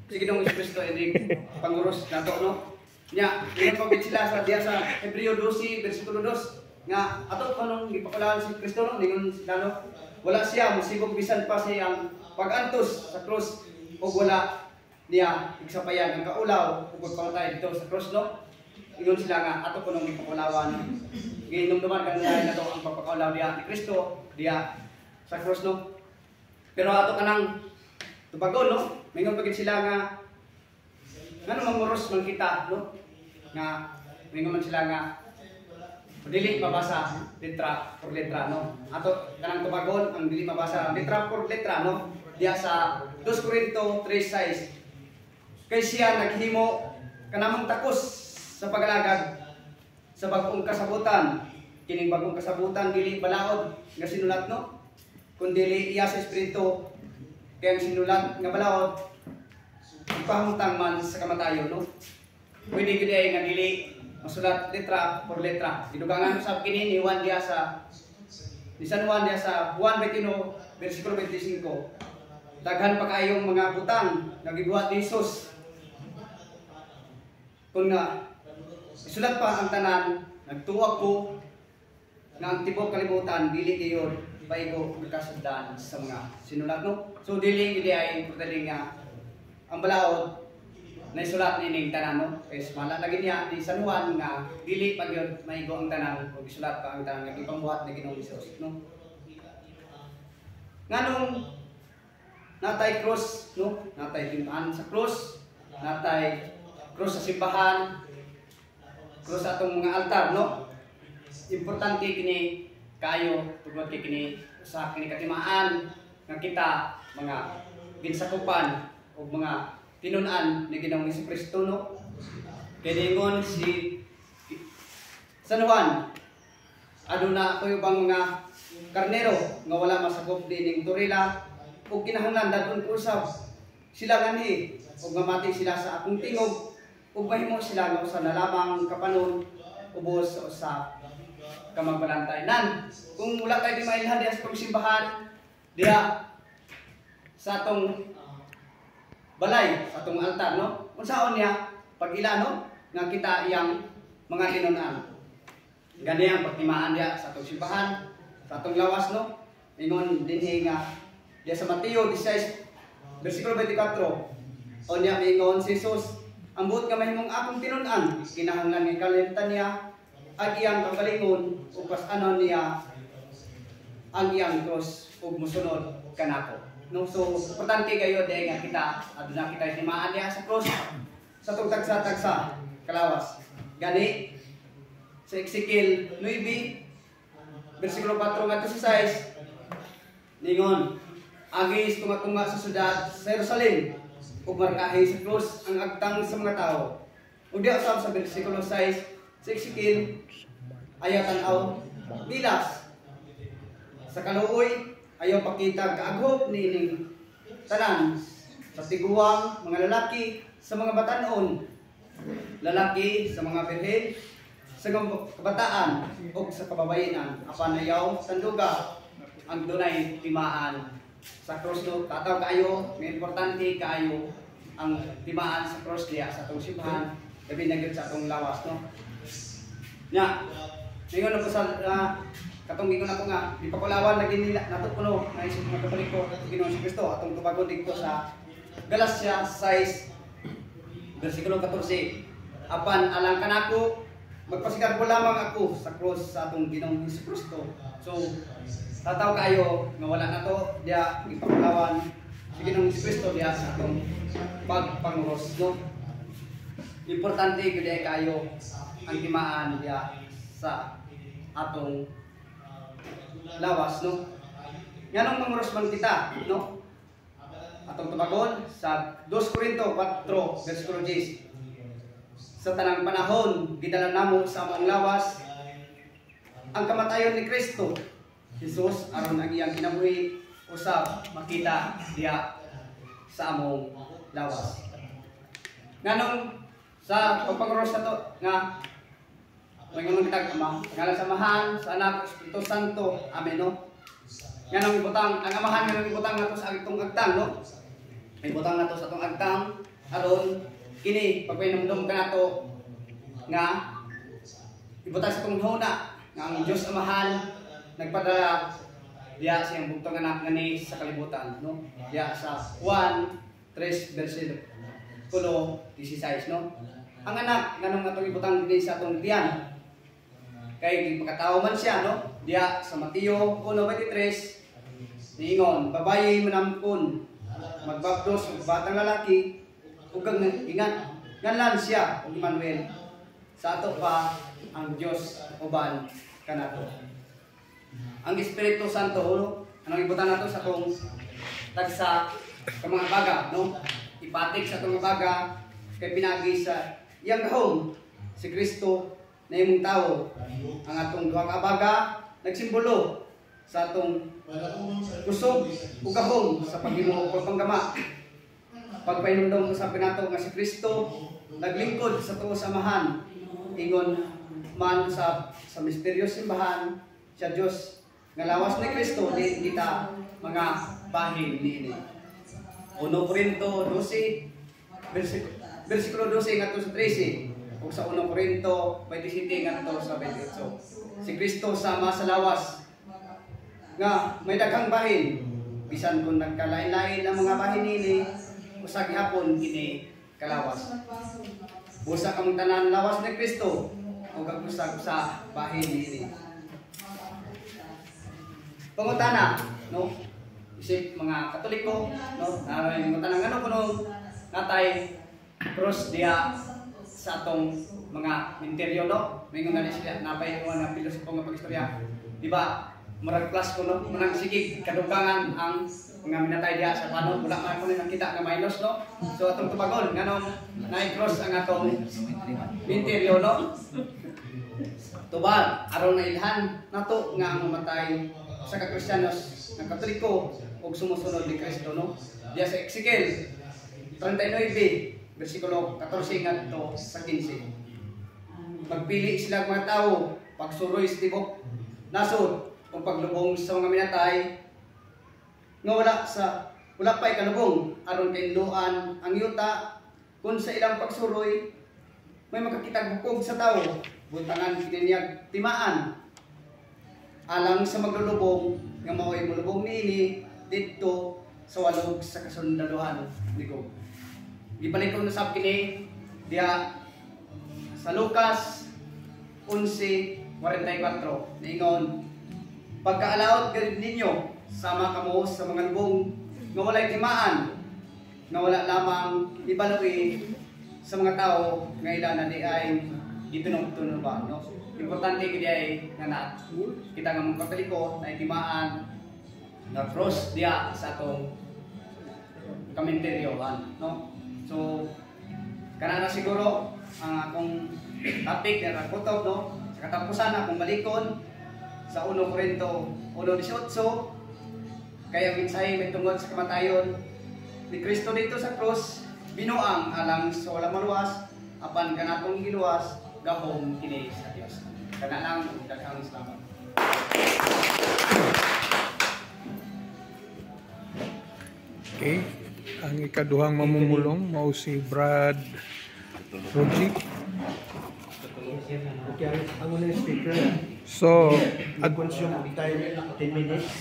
Sige nung Kristo ini panguros nato no. Nya, ginapabit sila sa diya sa Hebreo 12 bersikulo 2 nga ato kanong gipakalawan si Kristo no ningon sila no. Wala siya mosigog bisan pa siyang pag-antos sa krus ug wala niya igsapayan ang kaulaw ug pagpatay dito sa krus no. Ingon sila nga ato kanong gipakalawan. Ginumduman kanila nato ang pagpakaulaw diya ni Kristo diya sa krus no. Pero ato kanang tubagon no, mingon pagit sila nga ngano manguros man kita no, nga mingon man sila nga dili mabasa letra por letra no. Ato kanang tubagon ang dili mabasa letra por letra no, diya sa 2 Corinto 3:6. Kay siya naghimo kanamong takos sa pagalagad sa bag-ong kasabutan. Kining bag-ong kasabutan dili balaod nga sinulat no, kundi iya sa espiritu. Kaya ang sinulat nga balaod ipahutang man sa kamatayon no. Pwede gid ay nga dili masulat letra por letra. Gidugangan sa kini ni Juan dia sa San Juan dia sa Juan 21 bersikulo 25. Daghan pa kayong mga butang nga gibuhat ni Jesus. Kung nga isulat pa ang tanan, nagtuwag ko nga ang tibok kalibutan dili kayo paigo kasugdan sa mga sinulat no. So dili gid ay importante nga ang balaod na isulat nining tanan no. Kay mala lagi niya ni San Juan nga dili pa gyud maigo ang tanan ug isulat pa ang tanan nga gipambuhat ni Ginoong Hesus no. Nganong natay cross no, natay timaan sa cross, natay cross sa simbahan, cross sa atong mga altar no. Importante kini kayo tungod kay kini sa kini katimaan nga kita mga ginsakupan o mga tinun-an ni Ginoong Jesucristo no. Kay ningon si San Juan aduna kayo bang mga karnero nga wala masakop dining turila ug kinahanglan dadon ko usab sila gani ug mamati sila sa akong tingog ug mahimo sila nga usa na lamang kapanon ubos sa kamagbalantayan. Kung wala tayo di mailhan diya sa pagsimbahan, diya sa atong balay, sa atong altar, no? Kung saan niya, pag ila, no? Nga kita iyang mga tinunan. Gani ang pagtimaan diya sa atong simbahan, sa atong lawas, no? Ingon din nga, diya sa Mateo 16, bersikulo 24, o niya ingon si Jesus, ang buot nga mahimong akong tinunan, kinahanglan ng kalimtan niya, ang iyang kagalingon o pas-anon niya ang iyang cross o musunod kanako. No, so importante kayo dahil nga kita aduna kita timaan diha sa cross sa tagsa-tagsa kalawas. Gani sa Ezekiel 9 bersikulo 4 ngadto sa 6 ningon agis tunga-tunga sa syudad sa Jerusalem ug markahi sa cross ang agtang sa mga tao. Ug diha sa bersikulo 6 sa Ezekiel ayaw tanaw bilas sa kaluoy ayaw pakita kaaghop nining tanan sa tiguang mga lalaki sa mga batanon, lalaki sa mga birhen sa kabataan o sa kababayenan apan ayaw sanduga ang dunay timaan sa cross no. Tataw kayo may importante kayo ang timaan sa cross diya sa atong simbahan labi na gyud sa atong lawas no. Nya, ngayon na po sa katong ingon ako nga, ipakulawan na ginila nato kuno nga isip mga Katoliko Ginoong Jesucristo atong tubagon dito sa Galacia 6 bersikulo 14. Apan alang kanako magpasigarbo lamang ako sa cross sa atong Ginoong Jesucristo. So tataw kayo nga wala na to diya ipakulawan sa Ginoong Jesucristo diya sa atong pagpanguros no. Importante gyud kayo ang timaan diya sa atong lawas no. Nganong manguros man kita no. Atong tubagon sa 2 Corinto 4 bersikulo 10. Sa tanang panahon gidala namo sa among lawas ang kamatayon ni Kristo Jesus aron ang iyang kinabuhi usab makita diya sa among lawas. Nganong sa pagpanguros nato nga Panginoon kita Ama, ngalan sa Amahan, sa Anak, Espiritu Santo. Amen no. Nganong ibutang ang Amahan nganong ibutang nato sa agtong agtang no. May butang nato sa atong agtang aron kini pagpainomdom kanato nga ibutang sa atong huna nga ang Dios Amahan nagpadala diya siyang bugtong anak ngani sa kalibutan, no? Diya sa 1:3 versikulo 16, no? Ang anak nganong atong ibutang dinhi sa atong tiyan kay pagkatao man siya, no? Diya sa Mateo 1:23 niingon, babayi manamkon magbaptos og batang lalaki ug kag ingat nganlan siya og Emmanuel. Sa ato pa ang Dios uban kanato. Ang Espiritu Santo, no? Anong ibutan nato sa atong tagsa ka mga baga, no? Ipatik sa atong baga kay pinagi sa iyang gahom si Kristo na imong tawo. Ang atong duha ka baga nagsimbolo sa atong kusog ug gahom sa paghimuo ug panggama. Pagpainumdom sa pinato nga si Kristo naglingkod sa tuo samahan ingon man sa misteryo simbahan sa Dios nga lawas ni Kristo di kita mga bahin niini. 1 Corinto 12 versikulo 12 ngadto sa 13 ug sa 1 Corinto 27 ngadto sa 28. Si Kristo sama sa lawas nga may daghang bahin bisan kung nagkalain-lain ang mga bahin niini usa gihapon kini kalawas. Busa kang tanan lawas ni Kristo ug agusag sa bahin niini. Pangutana, no? Isip mga Katoliko, no? Pangutana ngano kuno natay cross diya sa atong mga minteryo, no? Mingon na siya napay mo nga pilosopo nga pagistorya. Di ba? Murag plus kuno manang sigig kadugangan ang mga minatay diya sa pano wala man kuno nakita nga minus, no? So atong tubagon nganong nay cross ang atong minteryo, no? Tubag aron na ilhan nato nga ang mamatay sa Kristyanos ng Katoliko ug sumusunod ni Kristo, no? Diya sa Ezekiel 39 versikulo 14 ngadto sa 15. Magpili sila mga tawo pagsuroy sa tibok nasod ug paglubong sa mga minatay nga wala pa ikalubong aron kay luan ang yuta kun sa ilang pagsuroy may makakitag bukog sa tawo buntangan kiniyag timaan alang sa maglulubong nga mao'y mulubong niini didto sa walog sa kasundaluhan ni Gob. Gibalik ko na sab kini diya sa Lucas 11:44 niingon pagkaalaot gid ninyo sama kamo sa mga lubong nga walay timaan nga wala lamang ibaloi sa mga tao nga ila na di ay gitunog-tunog ba, no? Importante gid ay nga kita nga mga Katoliko na timaan na cross diya sa atong komentaryohan, no? So kana na siguro ang akong topic na rakutob, no? Sa katapusan akong balikon sa 1 Corinto 1:18 kaya minsay may tungod sa kamatayon ni Kristo dito sa cross binuang alang sa wala maluwas apan kanatong giluwas gahom kini sa Dios. Kana lang daghang salamat. Okay, ang ikaduhang mamumulong mao si Brad Rogi. Okay, ang unang speaker. So, Consume time 10 minutes.